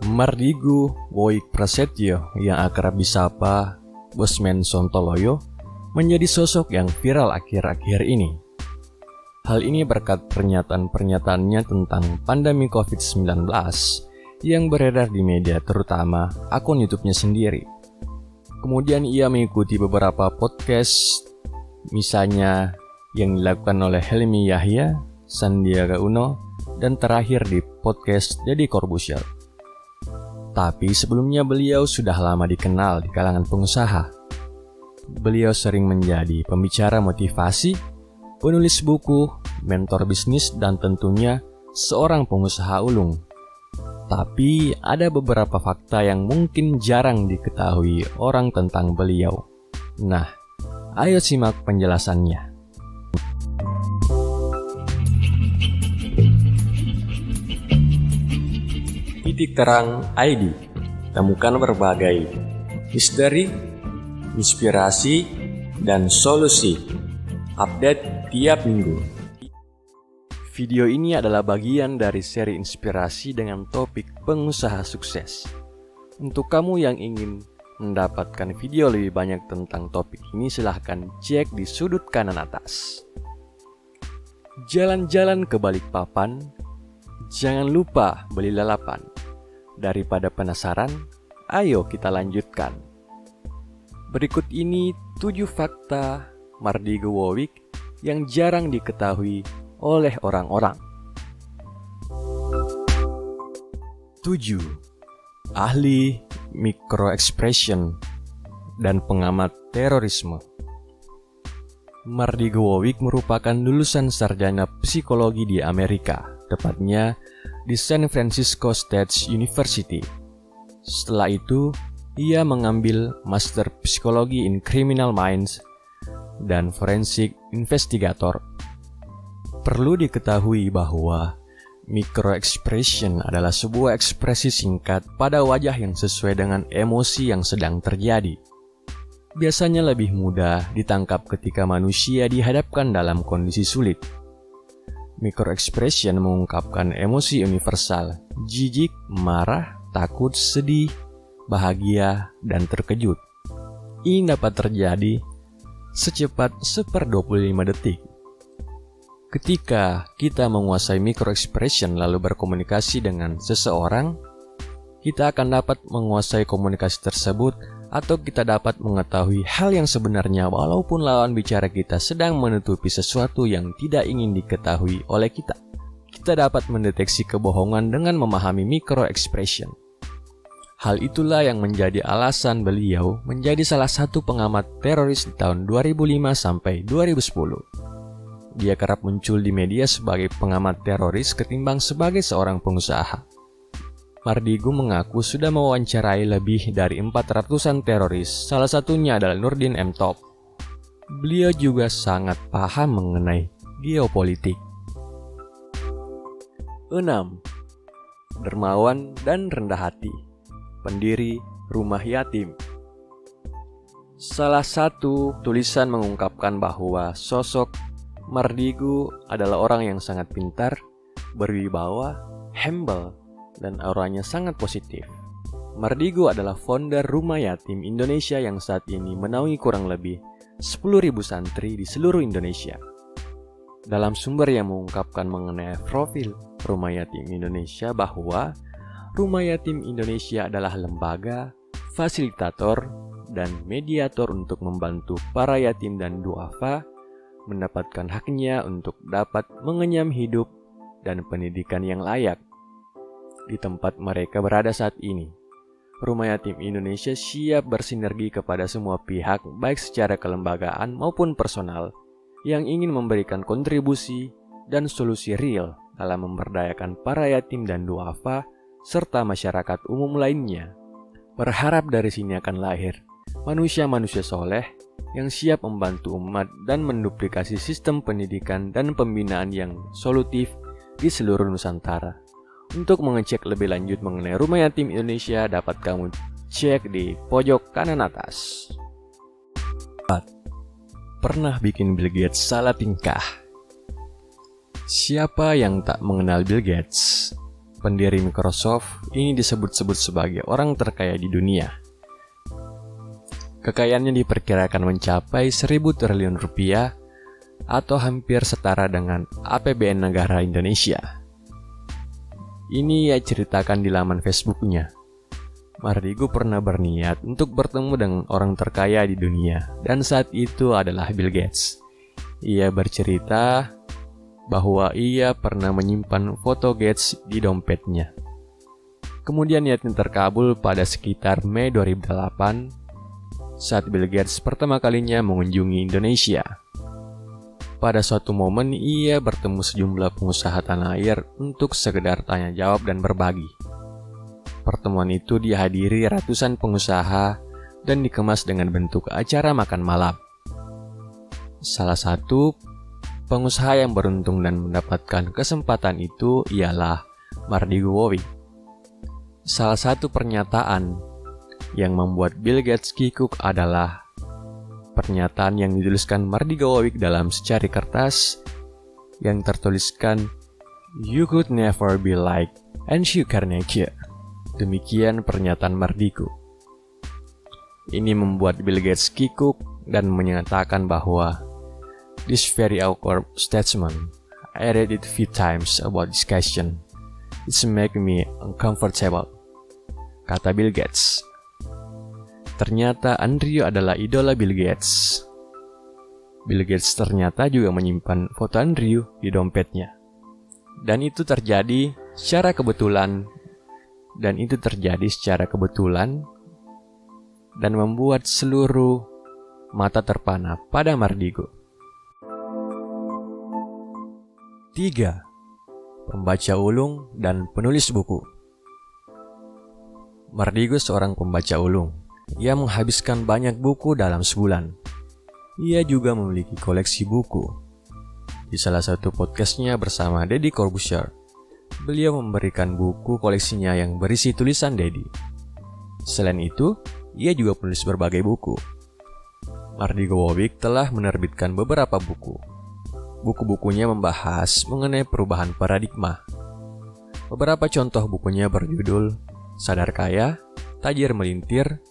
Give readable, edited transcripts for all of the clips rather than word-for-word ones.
Mardigu Woik Prasetyo yang akrab disapa Bosman Sontoloyo menjadi sosok yang viral akhir-akhir ini. Hal ini berkat pernyataan-pernyataannya tentang pandemi COVID-19 yang beredar di media, terutama akun YouTube-nya sendiri. Kemudian ia mengikuti beberapa podcast, misalnya yang dilakukan oleh Helmi Yahya, Sandiaga Uno, dan terakhir di podcast Deddy Corbuzier. Tapi sebelumnya beliau sudah lama dikenal di kalangan pengusaha. Beliau sering menjadi pembicara motivasi, penulis buku, mentor bisnis, dan tentunya seorang pengusaha ulung. Tapi ada beberapa fakta yang mungkin jarang diketahui orang tentang beliau. Nah, ayo simak penjelasannya. Titik Terang ID, temukan berbagai misteri, inspirasi, dan solusi. Update tiap minggu. Video ini adalah bagian dari seri inspirasi dengan topik pengusaha sukses. Untuk kamu yang ingin mendapatkan video lebih banyak tentang topik ini, silahkan cek di sudut kanan atas. Jalan-jalan ke Balikpapan, jangan lupa beli lalapan. Daripada penasaran, ayo kita lanjutkan. Berikut ini 7 fakta Mardigu Woik yang jarang diketahui oleh orang-orang. 7. Ahli microexpression dan pengamat terorisme. Mardigu Woik merupakan lulusan sarjana psikologi di Amerika, tepatnya di San Francisco State University. Setelah itu, ia mengambil Master Psikologi in Criminal Minds dan Forensic Investigator. Perlu diketahui bahwa microexpression adalah sebuah ekspresi singkat pada wajah yang sesuai dengan emosi yang sedang terjadi. Biasanya lebih mudah ditangkap ketika manusia dihadapkan dalam kondisi sulit. Microexpression mengungkapkan emosi universal, jijik, marah, takut, sedih, bahagia, dan terkejut. Ini dapat terjadi secepat 1/25 detik. Ketika kita menguasai microexpression lalu berkomunikasi dengan seseorang, kita akan dapat menguasai komunikasi tersebut atau kita dapat mengetahui hal yang sebenarnya walaupun lawan bicara kita sedang menutupi sesuatu yang tidak ingin diketahui oleh kita. Kita dapat mendeteksi kebohongan dengan memahami microexpression. Hal itulah yang menjadi alasan beliau menjadi salah satu pengamat teroris di tahun 2005 sampai 2010. Dia kerap muncul di media sebagai pengamat teroris ketimbang sebagai seorang pengusaha. Mardigu mengaku sudah mewawancarai lebih dari 400-an teroris, salah satunya adalah Nurdin M. Top. Beliau juga sangat paham mengenai geopolitik. 6. Dermawan dan rendah hati, pendiri Rumah Yatim. Salah satu tulisan mengungkapkan bahwa sosok Mardigu adalah orang yang sangat pintar, berwibawa, humble, dan auranya sangat positif. Mardigu adalah founder Rumah Yatim Indonesia yang saat ini menaungi kurang lebih 10.000 santri di seluruh Indonesia. Dalam sumber yang mengungkapkan mengenai profil Rumah Yatim Indonesia bahwa Rumah Yatim Indonesia adalah lembaga, fasilitator, dan mediator untuk membantu para yatim dan duafa mendapatkan haknya untuk dapat mengenyam hidup dan pendidikan yang layak di tempat mereka berada saat ini. Rumah Yatim Indonesia siap bersinergi kepada semua pihak baik secara kelembagaan maupun personal yang ingin memberikan kontribusi dan solusi real dalam memberdayakan para yatim dan duafa serta masyarakat umum lainnya. Berharap dari sini akan lahir manusia-manusia soleh yang siap membantu umat dan menduplikasi sistem pendidikan dan pembinaan yang solutif di seluruh Nusantara. Untuk mengecek lebih lanjut mengenai Rumah Yatim Indonesia, dapat kamu cek di pojok kanan atas. 4. Pernah bikin Bill Gates salah tingkah. Siapa yang tak mengenal Bill Gates? pendiri Microsoft, ini disebut-sebut sebagai orang terkaya di dunia. Kekayaannya diperkirakan mencapai 1.000 triliun rupiah atau hampir setara dengan APBN negara Indonesia. Ini ia ceritakan di laman Facebooknya. Mardigu pernah berniat untuk bertemu dengan orang terkaya di dunia, dan saat itu adalah Bill Gates. Ia bercerita bahwa ia pernah menyimpan foto Gates di dompetnya. Kemudian niatnya terkabul pada sekitar Mei 2008 saat Bill Gates pertama kalinya mengunjungi Indonesia. Pada suatu momen ia bertemu sejumlah pengusaha tanah air untuk sekedar tanya jawab dan berbagi. Pertemuan itu dihadiri ratusan pengusaha dan dikemas dengan bentuk acara makan malam. Salah satu pengusaha yang beruntung dan mendapatkan kesempatan itu ialah Mardigu Wowik. Salah satu pernyataan yang membuat Bill Gates kikuk adalah pernyataan yang dituliskan Mardigu Wowik dalam secari kertas yang tertuliskan "You could never be like Andrew Carnegie." Demikian pernyataan Mardigu. Ini membuat Bill Gates kikuk dan menyatakan bahwa "This very awkward statement, I read it a few times about this question. It's making me uncomfortable," kata Bill Gates. Ternyata Andrew adalah idola Bill Gates. Bill Gates ternyata juga menyimpan foto Andrew di dompetnya. Dan itu terjadi secara kebetulan dan membuat seluruh mata terpana pada Mardigu. 3. Pembaca ulung dan penulis buku. Mardigu seorang pembaca ulung. Ia menghabiskan banyak buku dalam sebulan. Ia juga memiliki koleksi buku. Di salah satu podcastnya bersama Deddy Corbuzier, beliau memberikan buku koleksinya yang berisi tulisan Deddy. Selain itu, ia juga penulis berbagai buku. Mardigu Wowik telah menerbitkan beberapa buku. Buku-bukunya membahas mengenai perubahan paradigma. Beberapa contoh bukunya berjudul Sadar Kaya, Tajir Melintir,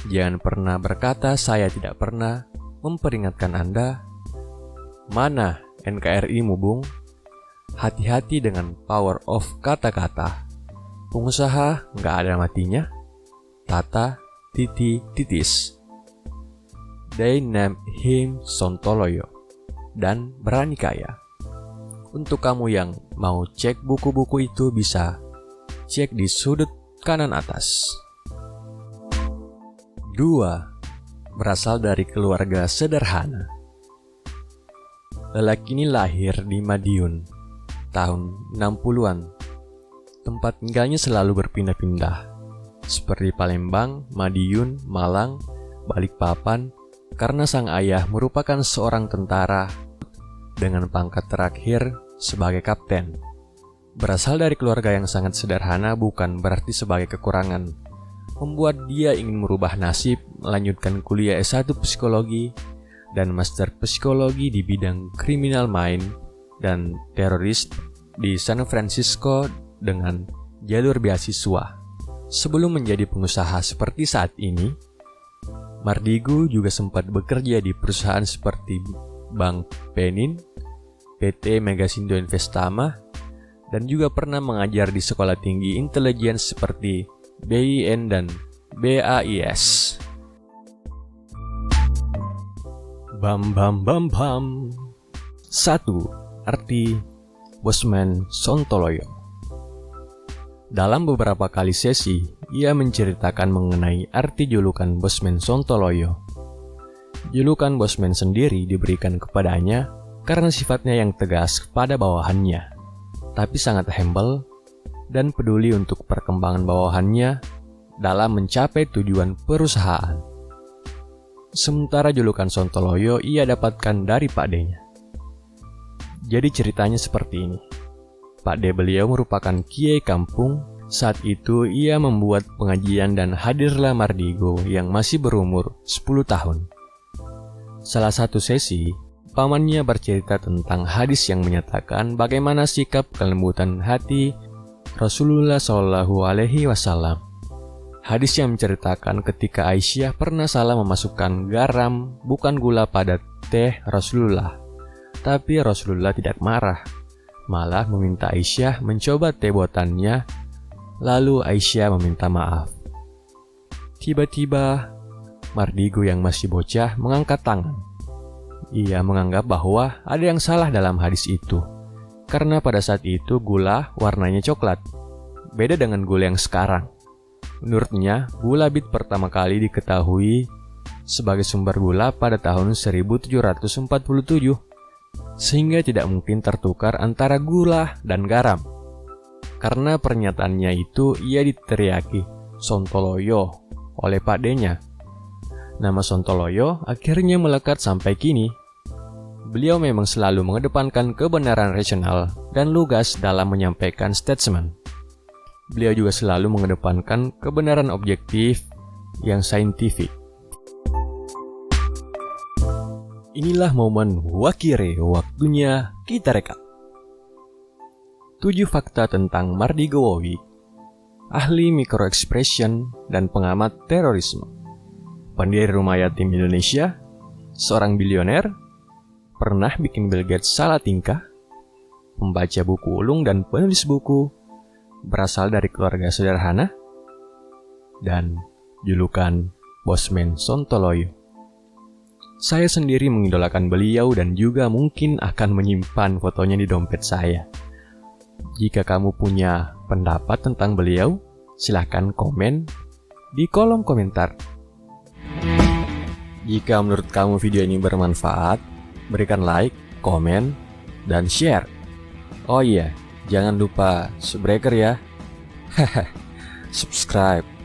Jangan Pernah Berkata Saya Tidak Pernah, Memperingatkan Anda, Mana NKRI Mubung, Hati-hati dengan Power of Kata-Kata, Pengusaha Nggak Ada Matinya, Tata Titi Titis, They Named Him Sontoloyo, dan Berani Kaya. Untuk kamu yang mau cek buku-buku itu bisa cek di sudut kanan atas. 2. Berasal dari keluarga sederhana. Lelaki ini lahir di Madiun tahun 60-an. Tempat tinggalnya selalu berpindah-pindah, seperti Palembang, Madiun, Malang, Balikpapan, karena sang ayah merupakan seorang tentara dengan pangkat terakhir sebagai kapten. Berasal dari keluarga yang sangat sederhana bukan berarti sebagai kekurangan. Membuat dia ingin merubah nasib, melanjutkan kuliah S1 Psikologi dan Master Psikologi di bidang Criminal Mind dan Teroris di San Francisco dengan jalur beasiswa. Sebelum menjadi pengusaha seperti saat ini, Mardigu juga sempat bekerja di perusahaan seperti Bank Penin, PT Megasindo Investama, dan juga pernah mengajar di sekolah tinggi intelijen seperti BIN dan BAIS. Bam bam bam bam. 1. Arti Bosman Sontoloyo. Dalam beberapa kali sesi, ia menceritakan mengenai arti julukan Bosman Sontoloyo. Julukan Bosman sendiri diberikan kepadanya karena sifatnya yang tegas kepada bawahannya, tapi sangat humble dan peduli untuk perkembangan bawahannya dalam mencapai tujuan perusahaan. Sementara julukan Sontoloyo ia dapatkan dari Pak D-nya. Jadi ceritanya seperti ini. Pak D beliau merupakan kiai kampung. Saat itu ia membuat pengajian dan hadirlah Mardigu yang masih berumur 10 tahun. Salah satu sesi, pamannya bercerita tentang hadis yang menyatakan bagaimana sikap kelembutan hati Rasulullah Shallallahu Alaihi Wasallam. Hadis yang menceritakan ketika Aisyah pernah salah memasukkan garam bukan gula pada teh Rasulullah. Tapi Rasulullah tidak marah, malah meminta Aisyah mencoba teh buatannya, lalu Aisyah meminta maaf. Tiba-tiba, Mardigu yang masih bocah mengangkat tangan. Ia menganggap bahwa ada yang salah dalam hadis itu, karena pada saat itu gula warnanya coklat, beda dengan gula yang sekarang. Menurutnya, gula bit pertama kali diketahui sebagai sumber gula pada tahun 1747, sehingga tidak mungkin tertukar antara gula dan garam. Karena pernyataannya itu ia diteriaki Sontoloyo oleh pakdenya. Nama Sontoloyo akhirnya melekat sampai kini. Beliau memang selalu mengedepankan kebenaran rasional dan lugas dalam menyampaikan statement. Beliau juga selalu mengedepankan kebenaran objektif yang saintifik. Inilah momen Wakire, waktunya kita rekap. 7 fakta tentang Mardigu Owi, ahli microexpression dan pengamat terorisme. Pendiri Rumah Yatim Indonesia, seorang bilioner, pernah bikin Bill Gates salah tingkah, pembaca buku ulung dan penulis buku, berasal dari keluarga sederhana, dan julukan Bosman Sontoloyo. Saya sendiri mengidolakan beliau dan juga mungkin akan menyimpan fotonya di dompet saya. Jika kamu punya pendapat tentang beliau, silahkan komen di kolom komentar. Jika menurut kamu video ini bermanfaat, berikan like, komen, dan share. Oh iya, jangan lupa subscribe ya. Subscribe.